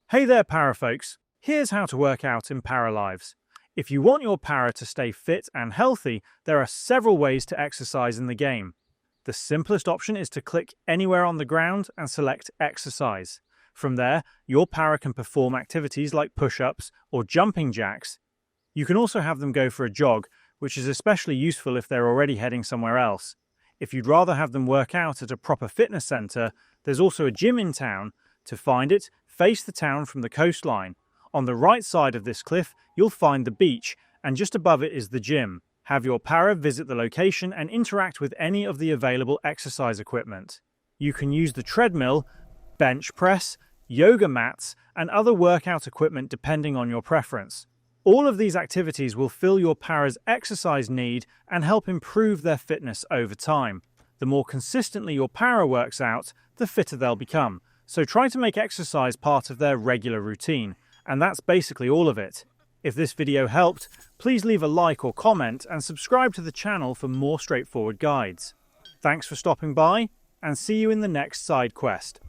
Hey there, para folks. Here's how to work out in Paralives. If you want your para to stay fit and healthy, there are several ways to exercise in the game. The simplest option is to click anywhere on the ground and select Exercise. From there, your para can perform activities like push-ups or jumping jacks. You can also have them go for a jog, which is especially useful if they're already heading somewhere else. If you'd rather have them work out at a proper fitness center, there's also a gym in town. To find it, face the town from the coastline. On the right side of this cliff, you'll find the beach, and just above it is the gym. Have your para visit the location and interact with any of the available exercise equipment. You can use the treadmill, bench press, yoga mats, and other workout equipment depending on your preference. All of these activities will fill your para's exercise need and help improve their fitness over time. The more consistently your para works out, the fitter they'll become. So try to make exercise part of their regular routine, and that's basically all of it. If this video helped, please leave a like or comment and subscribe to the channel for more straightforward guides. Thanks for stopping by, and see you in the next side quest.